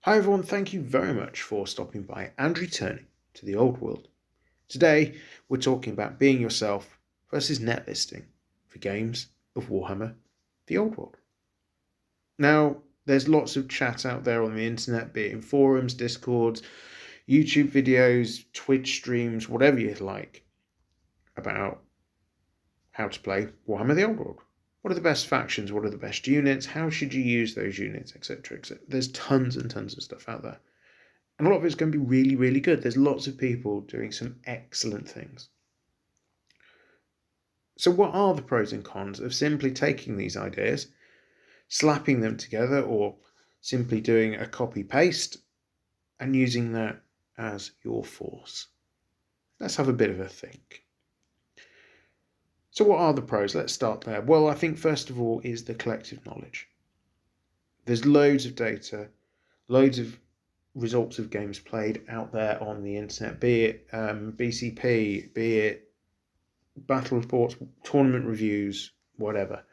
Hi everyone, thank you very much for stopping by and returning to the old world. Today we're talking about being yourself versus net listing for games of Warhammer The Old World. Now, there's lots of chat out there on the internet, be it in forums, discords, YouTube videos, Twitch streams, whatever you like, about how to play Warhammer The Old World. What are the best factions? What are the best units? How should you use those units, etc., etc. There's tons and tons of stuff out there. And a lot of it's going to be really, really good. There's lots of people doing some excellent things. So what are the pros and cons of simply taking these ideas, slapping them together, or simply doing a copy-paste and using that as your force? Let's have a bit of a think. So what are the pros? Let's start there. Well, I think first of all is the collective knowledge. There's loads of data, loads of results of games played out there on the internet, be it BCP, be it battle reports, tournament reviews, whatever.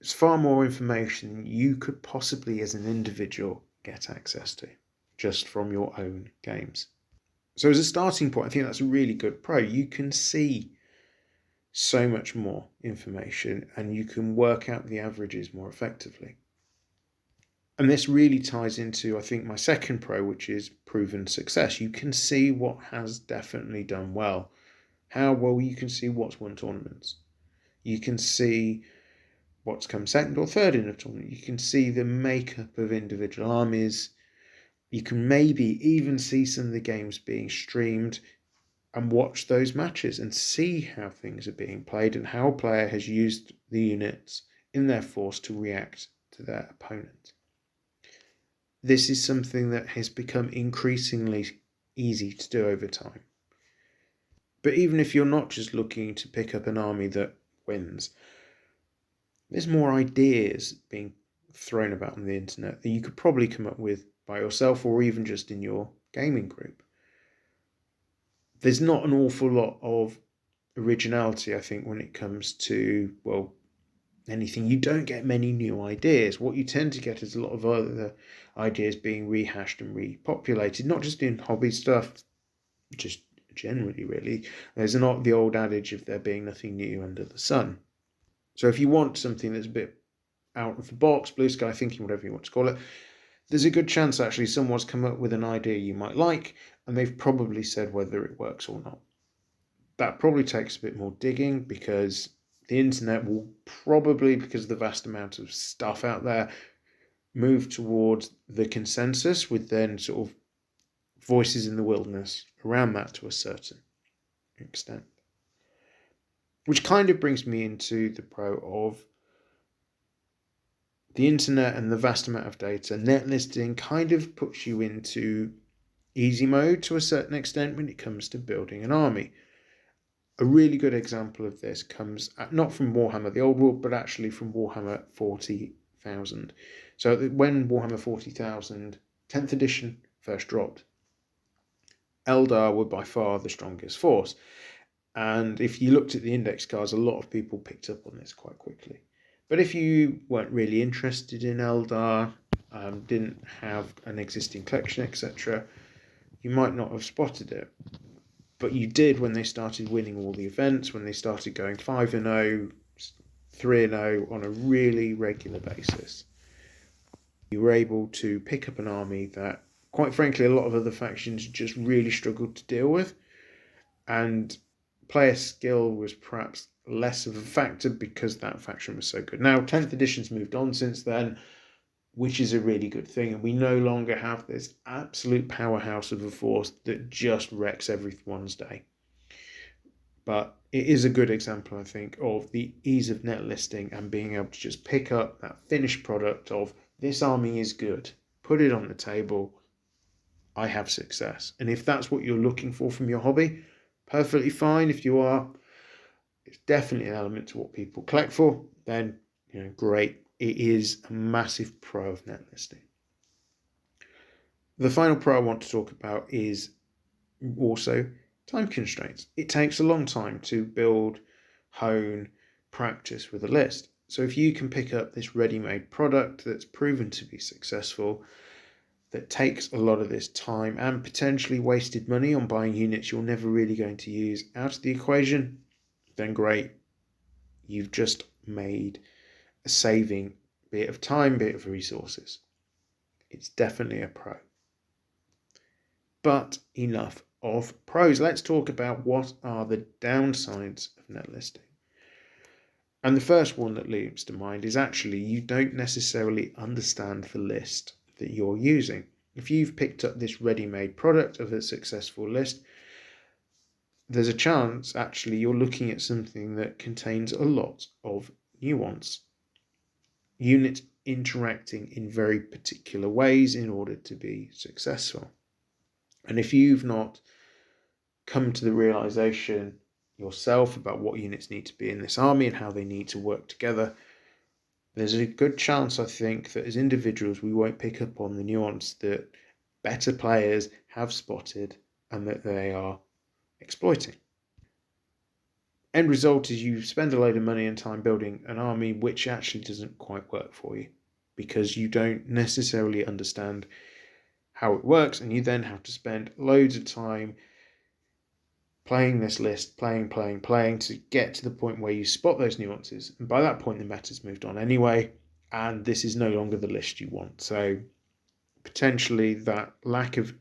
It's far more information you could possibly as an individual get access to just from your own games. So as a starting point, I think that's a really good pro. You can see so much more information and you can work out the averages more effectively. And this really ties into, I think, my second pro, which is proven success. You can see what has definitely done well. How well? You can see what's won tournaments. You can see what's come second or third in a tournament. You can see the makeup of individual armies. You can maybe even see some of the games being streamed and watch those matches and see how things are being played and how a player has used the units in their force to react to their opponent. This is something that has become increasingly easy to do over time. But even if you're not just looking to pick up an army that wins, there's more ideas being thrown about on the internet that you could probably come up with by yourself or even just in your gaming group. There's not an awful lot of originality, I think, when it comes to, well, anything. You don't get many new ideas. What you tend to get is a lot of other ideas being rehashed and repopulated, not just in hobby stuff, just generally, really. There's not the old adage of there being nothing new under the sun. So if you want something that's a bit out of the box, blue sky thinking, whatever you want to call it, there's a good chance actually someone's come up with an idea you might like, and they've probably said whether it works or not. That probably takes a bit more digging because the internet will probably, because of the vast amount of stuff out there, move towards the consensus with then sort of voices in the wilderness around that to a certain extent. Which kind of brings me into the pro of the internet and the vast amount of data. Net listing kind of puts you into easy mode to a certain extent when it comes to building an army. A really good example of this comes not from Warhammer The Old World, but actually from Warhammer 40,000. So when Warhammer 40,000 10th edition first dropped, Eldar were by far the strongest force. And if you looked at the index cards, a lot of people picked up on this quite quickly. But if you weren't really interested in Eldar, didn't have an existing collection, etc., you might not have spotted it. But you did when they started winning all the events, when they started going 5-0, 3-0 on a really regular basis. You were able to pick up an army that, quite frankly, a lot of other factions just really struggled to deal with. And player skill was perhaps less of a factor because that faction was so good. Now, 10th edition's moved on since then, which is a really good thing. And we no longer have this absolute powerhouse of a force that just wrecks everyone's day. But it is a good example, I think, of the ease of net listing and being able to just pick up that finished product of this army is good, put it on the table, I have success. And if that's what you're looking for from your hobby, perfectly fine. If you are, it's definitely an element to what people collect for, then, great. It is a massive pro of net listing. The final pro I want to talk about is also time constraints. It takes a long time to build, hone, practice with a list. So if you can pick up this ready-made product that's proven to be successful, that takes a lot of this time and potentially wasted money on buying units you're never really going to use out of the equation, then great. You've just made a saving, be it of time, be it of resources. It's definitely a pro. But enough of pros. Let's talk about what are the downsides of net listing. And the first one that leaps to mind is actually you don't necessarily understand the list that you're using. If you've picked up this ready-made product of a successful list, there's a chance actually you're looking at something that contains a lot of nuance. Units interacting in very particular ways in order to be successful. And if you've not come to the realization yourself about what units need to be in this army and how they need to work together, there's a good chance, I think, that as individuals we won't pick up on the nuance that better players have spotted and that they are exploiting. End result is you spend a load of money and time building an army which actually doesn't quite work for you because you don't necessarily understand how it works, and you then have to spend loads of time playing this list, playing to get to the point where you spot those nuances. And by that point, the meta's moved on anyway, and this is no longer the list you want. So potentially that lack of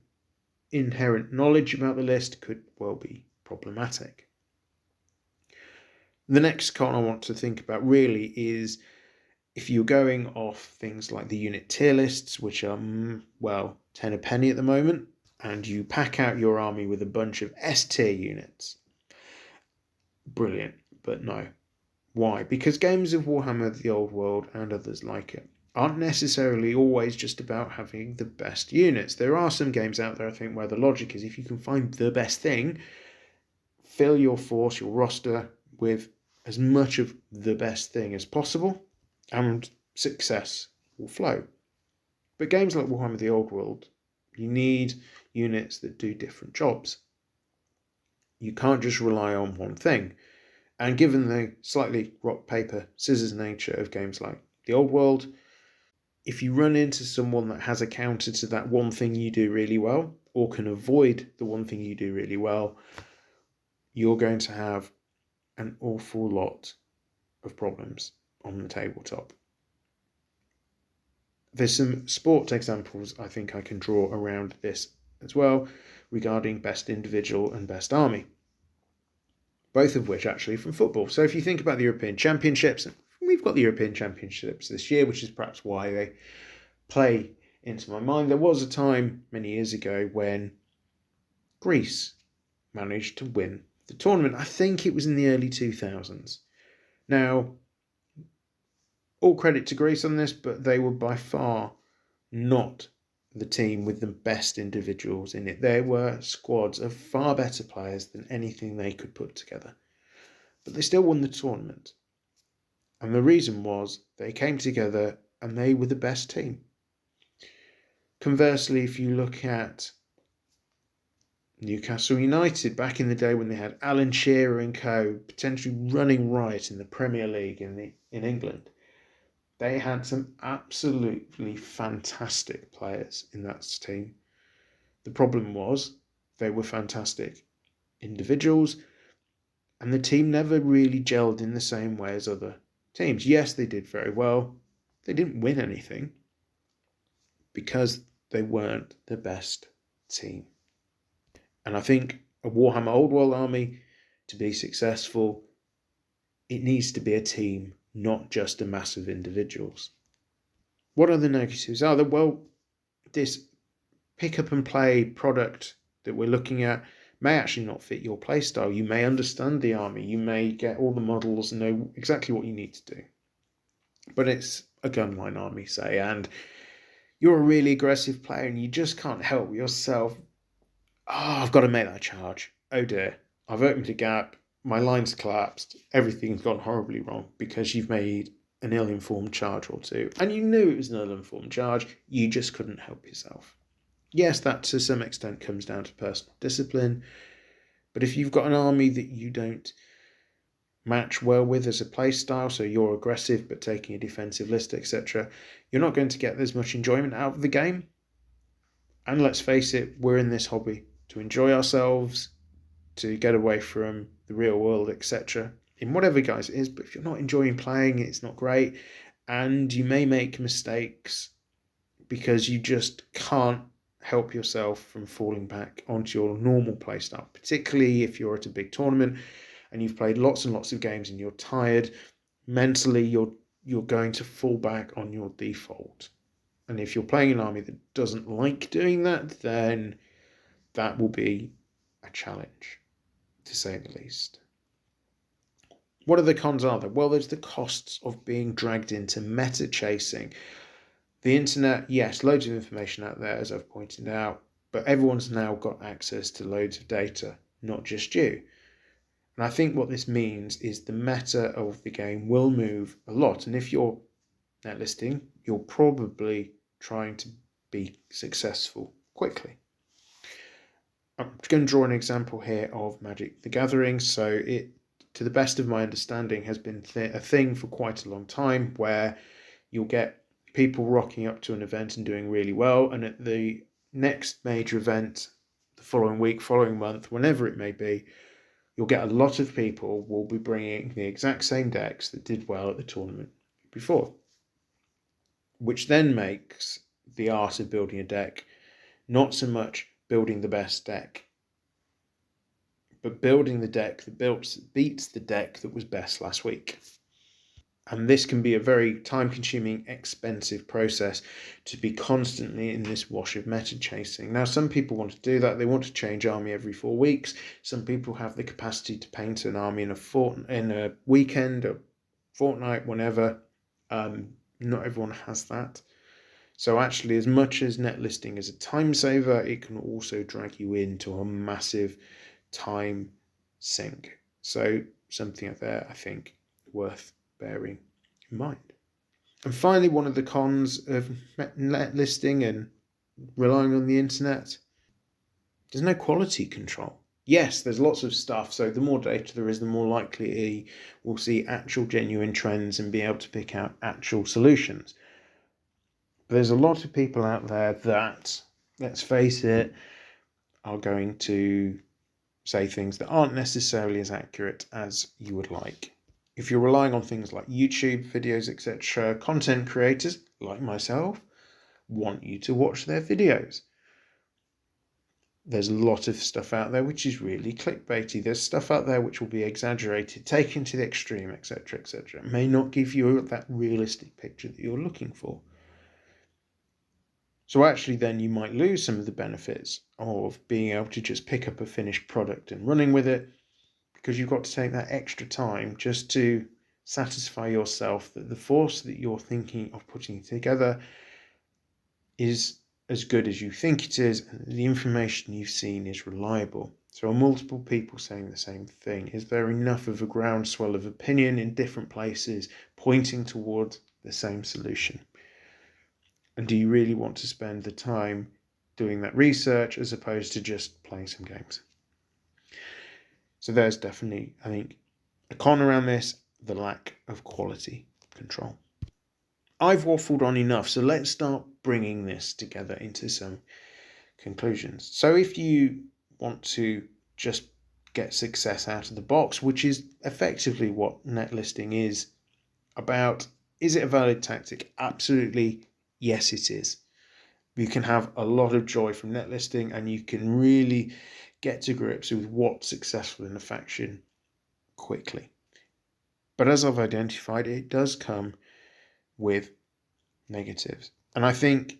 inherent knowledge about the list could well be problematic. The next con I want to think about really is if you're going off things like the unit tier lists, which are, 10 a penny at the moment, and you pack out your army with a bunch of S tier units. Brilliant, but no. Why? Because games of Warhammer The Old World and others like it aren't necessarily always just about having the best units. There are some games out there, I think, where the logic is if you can find the best thing, fill your force, your roster with as much of the best thing as possible, and success will flow. But games like Warhammer The Old World, you need units that do different jobs. You can't just rely on one thing. And given the slightly rock, paper, scissors nature of games like The Old World, if you run into someone that has a counter to that one thing you do really well, or can avoid the one thing you do really well, you're going to have an awful lot of problems on the tabletop. There's some sport examples I think I can draw around this as well regarding best individual and best army, both of which actually from football. So if you think about the European Championships, we've got the European Championships this year, which is perhaps why they play into my mind. There was a time many years ago when Greece managed to win the tournament. I think it was in the early 2000s. Now, all credit to Greece on this, but they were by far not the team with the best individuals in it. There were squads of far better players than anything they could put together. But they still won the tournament. And the reason was they came together and they were the best team. Conversely, if you look at Newcastle United back in the day when they had Alan Shearer and co. potentially running riot in the Premier League in England, they had some absolutely fantastic players in that team. The problem was they were fantastic individuals and the team never really gelled in the same way as other teams. Yes, they did very well. They didn't win anything because they weren't the best team. And I think a Warhammer Old World army, to be successful, it needs to be a team, not just a mass of individuals. What are the negatives? Well, this pick up and play product that we're looking at may actually not fit your playstyle. You may understand the army, you may get all the models and know exactly what you need to do. But it's a gunline army, say, and you're a really aggressive player and you just can't help yourself. I've got to make that charge. Oh dear, I've opened a gap, my line's collapsed, everything's gone horribly wrong because you've made an ill-informed charge or two. And you knew it was an ill-informed charge, you just couldn't help yourself. Yes, that to some extent comes down to personal discipline, but if you've got an army that you don't match well with as a play style, so you're aggressive but taking a defensive list, etc., you're not going to get as much enjoyment out of the game. And let's face it, we're in this hobby to enjoy ourselves, to get away from the real world, etc., in whatever guise it is. But if you're not enjoying playing, it's not great, and you may make mistakes because you just can't help yourself from falling back onto your normal playstyle, particularly if you're at a big tournament and you've played lots and lots of games and you're tired. Mentally, you're going to fall back on your default. And if you're playing an army that doesn't like doing that, then that will be a challenge, to say the least. What are the cons are there? Well, there's the costs of being dragged into meta chasing. The internet, yes, loads of information out there, as I've pointed out, but everyone's now got access to loads of data, not just you. And I think what this means is the meta of the game will move a lot. And if you're net listing, you're probably trying to be successful quickly. I'm going to draw an example here of Magic the Gathering. So it, to the best of my understanding, has been a thing for quite a long time where you'll get people rocking up to an event and doing really well, and at the next major event, the following week, following month, whenever it may be, you'll get a lot of people will be bringing the exact same decks that did well at the tournament before, which then makes the art of building a deck not so much building the best deck, but building the deck that beats the deck that was best last week. And this can be a very time-consuming, expensive process to be constantly in this wash of meta chasing. Now, some people want to do that. They want to change army every 4 weeks. Some people have the capacity to paint an army in a weekend, a fortnight, whenever. Not everyone has that. So actually, as much as net listing is a time saver, it can also drag you into a massive time sink. So something out there, I think, worth bearing in mind. And finally, one of the cons of net listing and relying on the internet, there's no quality control. Yes, there's lots of stuff, so the more data there is, the more likely we'll see actual genuine trends and be able to pick out actual solutions. But there's a lot of people out there that, let's face it, are going to say things that aren't necessarily as accurate as you would like. If you're relying on things like YouTube videos, etc., content creators like myself want you to watch their videos. There's a lot of stuff out there which is really clickbaity. There's stuff out there which will be exaggerated, taken to the extreme, etc., etc. It may not give you that realistic picture that you're looking for. So actually then you might lose some of the benefits of being able to just pick up a finished product and running with it, because you've got to take that extra time just to satisfy yourself that the force that you're thinking of putting together is as good as you think it is, and the information you've seen is reliable. So are multiple people saying the same thing? Is there enough of a groundswell of opinion in different places pointing towards the same solution? And do you really want to spend the time doing that research as opposed to just playing some games? So there's definitely, I think, a con around this, the lack of quality control. I've waffled on enough, so let's start bringing this together into some conclusions. So if you want to just get success out of the box, which is effectively what net listing is about, is it a valid tactic? Absolutely, yes it is. You can have a lot of joy from net listing, and you can really get to grips with what's successful in a faction quickly. But as I've identified, it does come with negatives. And I think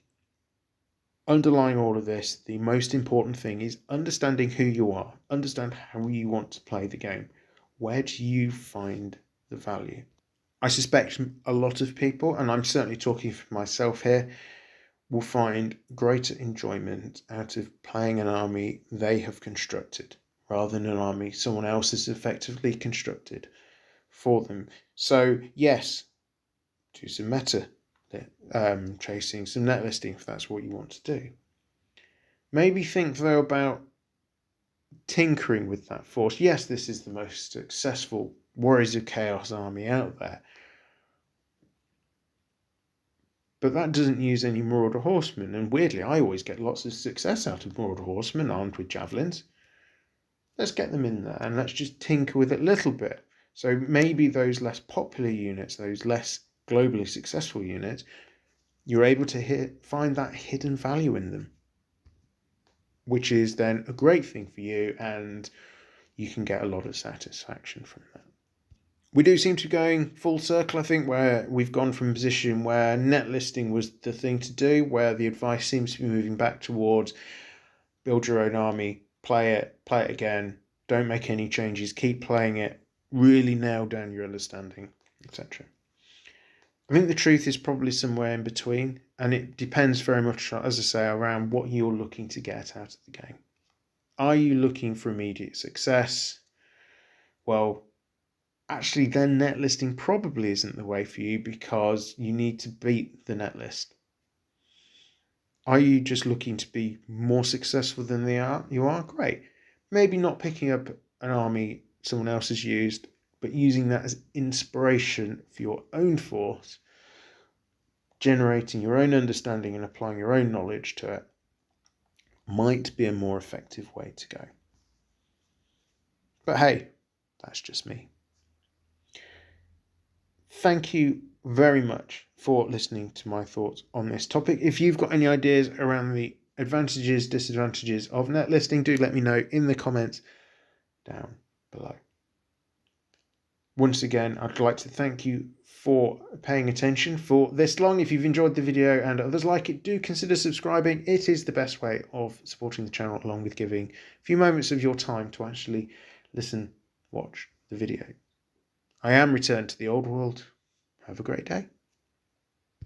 underlying all of this, the most important thing is understanding who you are, understand how you want to play the game. Where do you find the value? I suspect a lot of people, and I'm certainly talking for myself here, will find greater enjoyment out of playing an army they have constructed rather than an army someone else has effectively constructed for them. So yes, do some meta chasing, some net listing if that's what you want to do. Maybe think though about tinkering with that force. Yes, this is the most successful Warriors of Chaos army out there. But that doesn't use any Marauder Horsemen, and weirdly I always get lots of success out of Marauder Horsemen armed with javelins. Let's get them in there and let's just tinker with it a little bit. So maybe those less popular units, those less globally successful units, you're able to find that hidden value in them, which is then a great thing for you, and you can get a lot of satisfaction from that. We do seem to be going full circle, I think, where we've gone from a position where net listing was the thing to do, where the advice seems to be moving back towards build your own army, play it again, don't make any changes, keep playing it, really nail down your understanding, etc. I think the truth is probably somewhere in between, and it depends very much, as I say, around what you're looking to get out of the game. Are you looking for immediate success? Well, actually then net listing probably isn't the way for you, because you need to beat the net list. Are you just looking to be more successful than you are? Great. Maybe not picking up an army someone else has used, but using that as inspiration for your own force, generating your own understanding and applying your own knowledge to it, might be a more effective way to go. But hey, that's just me. Thank you very much for listening to my thoughts on this topic. If you've got any ideas around the advantages, disadvantages of net listing, do let me know in the comments down below. Once again, I'd like to thank you for paying attention for this long. If you've enjoyed the video and others like it, do consider subscribing. It is the best way of supporting the channel, along with giving a few moments of your time to actually listen, watch the video. I am returned to the old world. Have a great day.